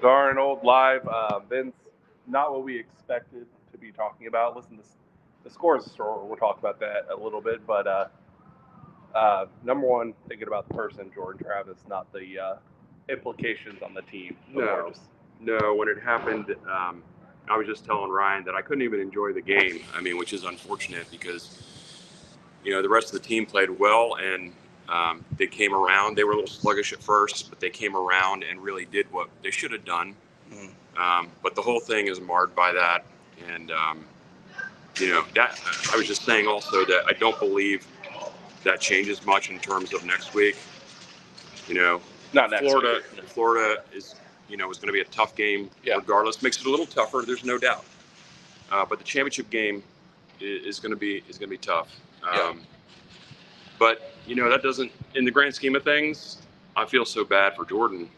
Darnold live. Vince, not what we expected to be talking about. Listen, the scores store, we'll talk about that a little bit. But number one, thinking about the person, Jordan Travis, not the implications on the team. No, when it happened, I was just telling Ryan that I couldn't even enjoy the game. I mean, which is unfortunate because, the rest of the team played well and they came around. They were a little sluggish at first, but they came around and really did what they should have done. But the whole thing is marred by that. And, that I was just saying also that I don't believe that changes much in terms of next week. Not next Florida, week. Florida is, is going to be a tough game regardless. Makes it a little tougher. There's no doubt. But the championship game is going to be tough. But that doesn't, in the grand scheme of things, I feel so bad for Jordan.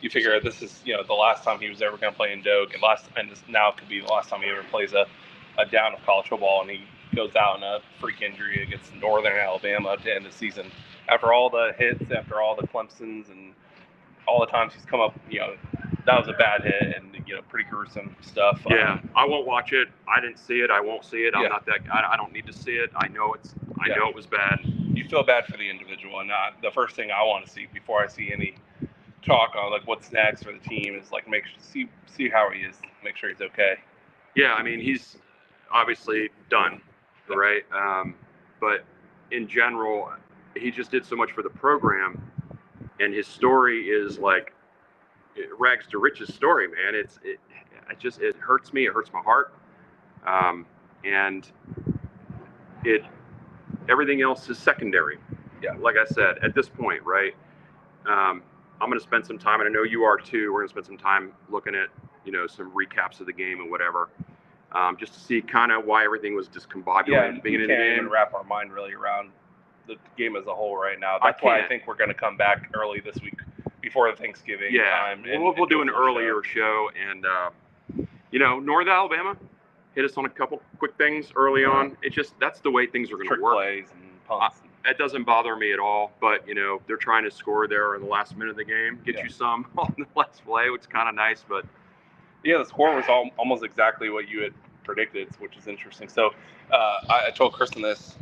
You figure this is the last time he was ever going to play in Doak, and this now could be the last time he ever plays a down of college football, and he goes out in a freak injury against Northern Alabama to end the season. After all the hits, after all the Clemsons, and all the times he's come up, that was a bad hit and pretty gruesome stuff. I won't watch it. I didn't see it. I won't see it. I'm not that. I don't need to see it. I know know it was bad. You feel bad for the individual, and the first thing I want to see before I see any talk on what's next for the team is see how he is, make sure he's okay. Yeah, I mean he's obviously done, right? But in general, he just did so much for the program, and his story is rags to riches story, man. It hurts me. It hurts my heart, and everything else is secondary. Yeah, like I said, at this point, right? I'm going to spend some time, and I know you are too. We're going to spend some time looking at some recaps of the game and whatever, just to see kind of why everything was discombobulated at the beginning of the game. We can't even wrap our mind really around the game as a whole right now. That's why I think we're going to come back early this week before the Thanksgiving time. We'll do an earlier show. And, North Alabama hit us on a couple quick things early on. It's just that's the way things are going to work. Plays and punts. It doesn't bother me at all. But, they're trying to score there in the last minute of the game, get you some on the last play, which is kind of nice. But, the score was almost exactly what you had predicted, which is interesting. So I told Kristen this,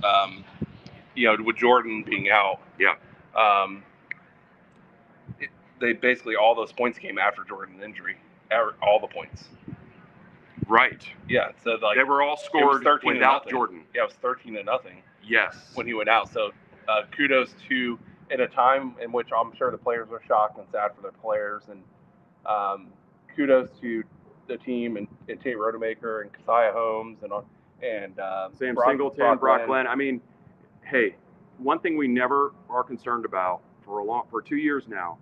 with Jordan being out, they basically all those points came after Jordan's injury, all the points. Right. Yeah. So they were all scored without Jordan. Yeah, it was 13-0. Yes. When he went out. So kudos to in a time in which I'm sure the players are shocked and sad for their players, and kudos to the team and Tate Rodemaker and Keziah Holmes and Sam Singleton, Brock Glenn. I mean, hey, one thing we never are concerned about for 2 years now,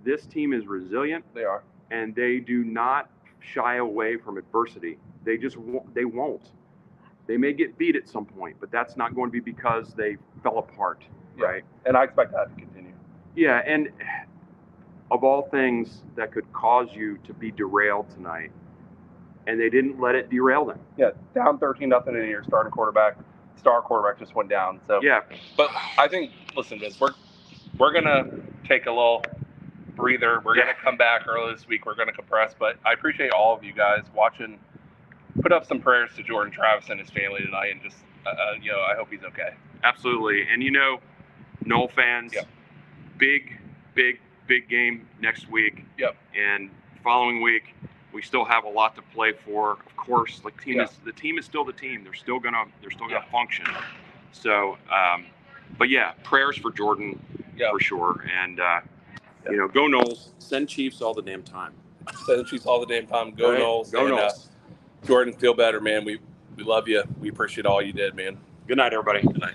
this team is resilient. They are. And they do not shy away from adversity. They won't. They may get beat at some point, but that's not going to be because they fell apart, right? And I expect that to continue. Yeah, and of all things that could cause you to be derailed tonight, and they didn't let it derail them. Yeah, down 13-0 in your starting quarterback. Star quarterback just went down. So yeah. But I think, listen, Vince, we're gonna take a little breather. We're gonna come back early this week. We're gonna compress. But I appreciate all of you guys watching. Put up some prayers to Jordan Travis and his family tonight, and just I hope he's okay. Absolutely. And Noel fans, big game next week. Yep. And following week, we still have a lot to play for. Of course, the team is still the team. They're still gonna function. So, but prayers for Jordan for sure. And go Noles. Send Chiefs all the damn time. Send Chiefs all the damn time. Go Noles. Go Noles. Jordan, feel better, man. We love you. We appreciate all you did, man. Good night, everybody. Good night.